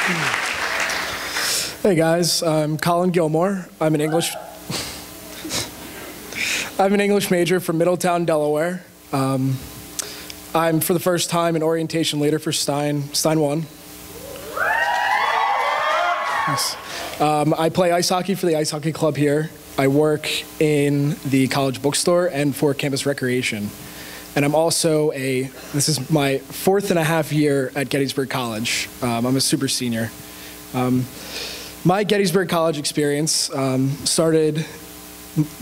Hey guys, I'm Colin Gilmore. I'm an English major from Middletown, Delaware. I'm for the first time an orientation leader for Stein 1. Nice. I play ice hockey for the ice hockey club here. I work in the college bookstore and for campus recreation. And I'm also this is my 4.5 year at Gettysburg College. I'm a super senior. My Gettysburg College experience started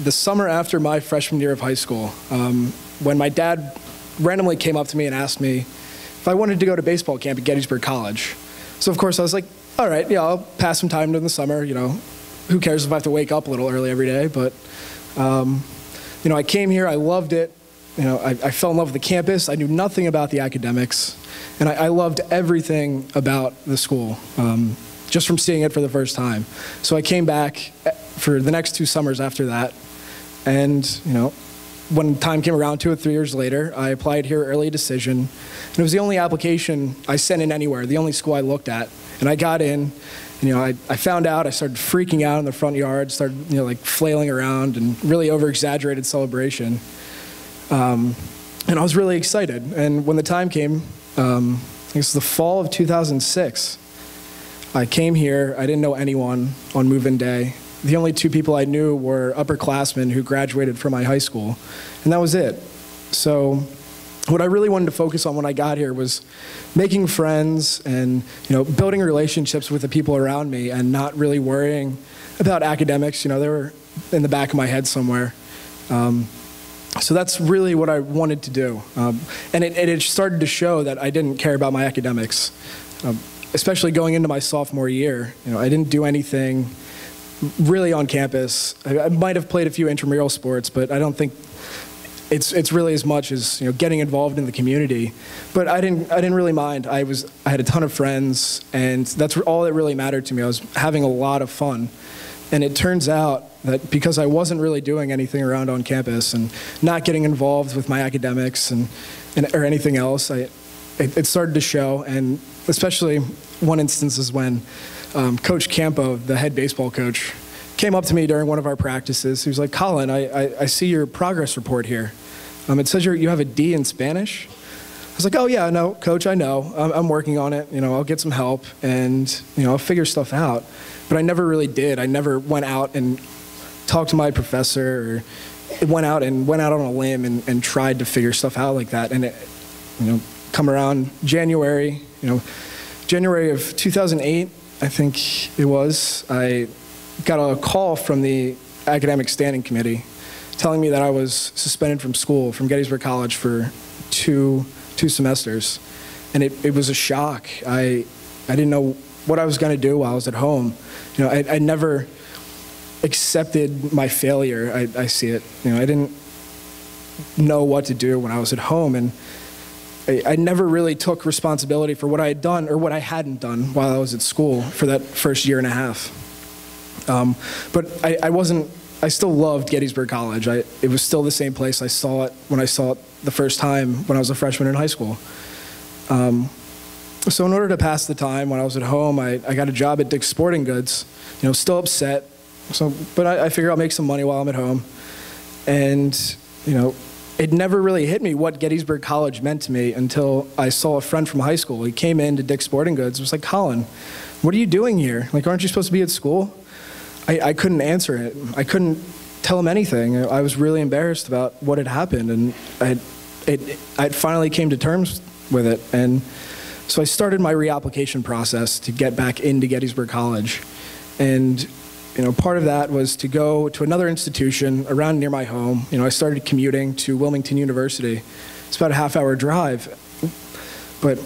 the summer after my freshman year of high school, when my dad randomly came up to me and asked me if I wanted to go to baseball camp at Gettysburg College. So of course I was like, all right, yeah, I'll pass some time during the summer, you know, who cares if I have to wake up a little early every day, but you know, I came here, I loved it. You know, I fell in love with the campus. I knew nothing about the academics, and I loved everything about the school, just from seeing it for the first time. So I came back for the next 2 summers after that, and you know, when time came around to it 3 years later, I applied here early decision, and it was the only application I sent in anywhere, the only school I looked at, and I got in. You know, I found out, I started freaking out in the front yard, started, you know, like flailing around and really over-exaggerated celebration. And I was really excited. And when the time came, I think it was the fall of 2006, I came here. I didn't know anyone on move-in day. The only 2 people I knew were upperclassmen who graduated from my high school, and that was it. So what I really wanted to focus on when I got here was making friends and, you know, building relationships with the people around me and not really worrying about academics. You know, they were in the back of my head somewhere. So that's really what I wanted to do. And it started to show that I didn't care about my academics, especially going into my sophomore year. You know, I didn't do anything really on campus. I might have played a few intramural sports, but I don't think it's really as much as, you know, getting involved in the community. But I didn't really mind. I had a ton of friends, and that's all that really mattered to me. I was having a lot of fun. And it turns out that because I wasn't really doing anything around on campus and not getting involved with my academics or anything else, it started to show. And especially one instance is when Coach Campo, the head baseball coach, came up to me during one of our practices. He was like, Colin, I see your progress report here. It says you have a D in Spanish. I was like, oh yeah, no, Coach, I know. I'm working on it. You know, I'll get some help and, you know, I'll figure stuff out. But I never really did. I never went out and talked to my professor or went out on a limb and tried to figure stuff out like that. And it, you know, come around January of 2008, I think it was, I got a call from the academic standing committee telling me that I was suspended from school, from Gettysburg College for two semesters. And it was a shock. I didn't know what I was going to do while I was at home. You know, I never accepted my failure. I see it. You know, I didn't know what to do when I was at home, and I never really took responsibility for what I had done or what I hadn't done while I was at school for that first year and a half. But I still loved Gettysburg College. It was still the same place I saw it when I saw it the first time when I was a freshman in high school. So in order to pass the time when I was at home, I got a job at Dick's Sporting Goods, you know, still upset. But I figure I'll make some money while I'm at home. And, you know, it never really hit me what Gettysburg College meant to me until I saw a friend from high school. He came into Dick's Sporting Goods, was like, Colin, what are you doing here? Like, aren't you supposed to be at school? I couldn't answer it. I couldn't tell him anything. I was really embarrassed about what had happened, and I finally came to terms with it. And so I started my reapplication process to get back into Gettysburg College. And, you know, part of that was to go to another institution around near my home. You know, I started commuting to Wilmington University. It's about a half-hour drive. But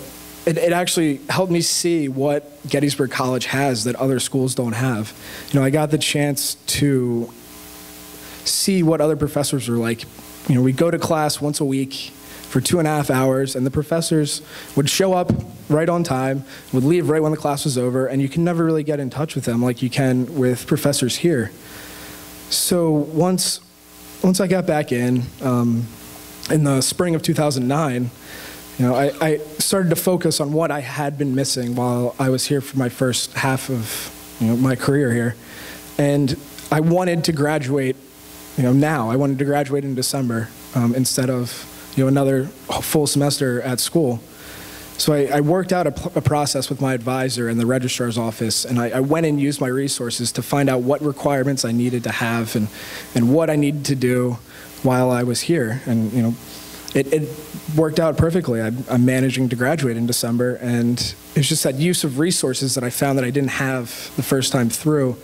it actually helped me see what Gettysburg College has that other schools don't have. You know, I got the chance to see what other professors are like. You know, we go to class once a week for 2.5 hours, and the professors would show up right on time, would leave right when the class was over, and you can never really get in touch with them like you can with professors here. So once I got back in the spring of 2009, I started to focus on what I had been missing while I was here for my first half of my career here. And I wanted to graduate now. I wanted to graduate in December instead of another full semester at school. So I worked out a process with my advisor in the registrar's office, and I went and used my resources to find out what requirements I needed to have and what I needed to do while I was here. And it worked out perfectly. I'm managing to graduate in December, and it's just that use of resources that I found that I didn't have the first time through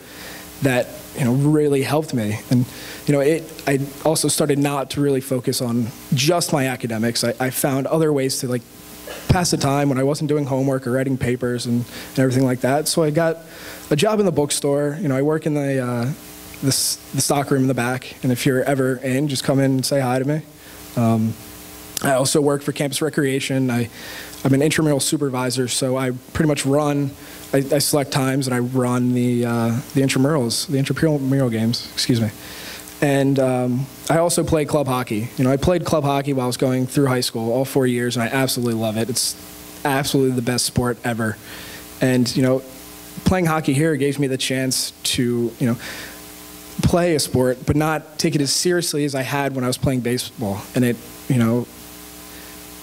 that really helped me. And I also started not to really focus on just my academics. I found other ways to pass the time when I wasn't doing homework or writing papers and everything like that. So I got a job in the bookstore. I work in the stock room in the back, and if you're ever in, just come in and say hi to me. I also work for campus recreation. I'm an intramural supervisor, so I pretty much I select times and I run the intramurals, the intramural games, excuse me. And I also play club hockey. I played club hockey while I was going through high school, all 4 years, and I absolutely love it. It's absolutely the best sport ever. And playing hockey here gave me the chance to play a sport, but not take it as seriously as I had when I was playing baseball. And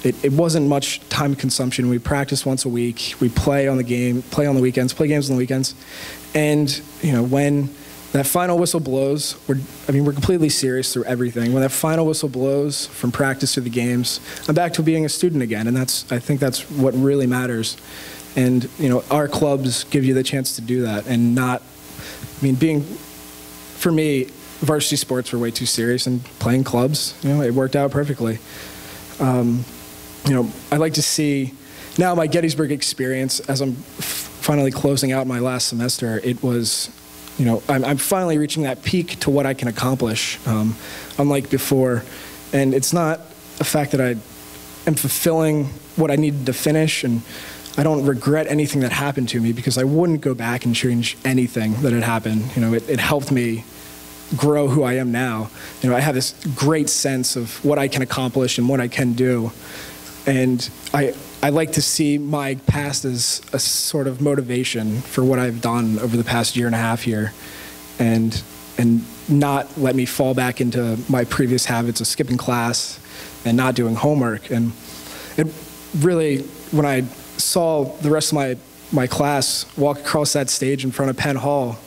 it wasn't much time consumption. We practice once a week. We play on the weekends, play games on the weekends. And when that final whistle blows, we're completely serious through everything. When that final whistle blows from practice to the games, I'm back to being a student again, and I think that's what really matters. And our clubs give you the chance to do that, and for me, varsity sports were way too serious, and playing clubs, it worked out perfectly. I like to see now my Gettysburg experience as I'm finally closing out my last semester. It was, I'm finally reaching that peak to what I can accomplish, unlike before. And it's not a fact that I am fulfilling what I needed to finish, and I don't regret anything that happened to me because I wouldn't go back and change anything that had happened. It helped me grow who I am now. I have this great sense of what I can accomplish and what I can do. And I like to see my past as a sort of motivation for what I've done over the past year and a half here, and not let me fall back into my previous habits of skipping class and not doing homework. And it really, when I saw the rest of my class walk across that stage in front of Penn Hall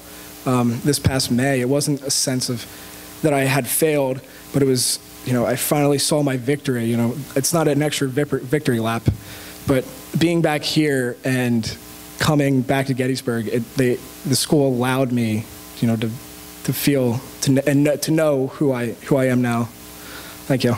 this past May, it wasn't a sense of that I had failed, but it was, I finally saw my victory. It's not an extra victory lap, but being back here and coming back to Gettysburg, the school allowed me, to feel and to know who I am now. Thank you.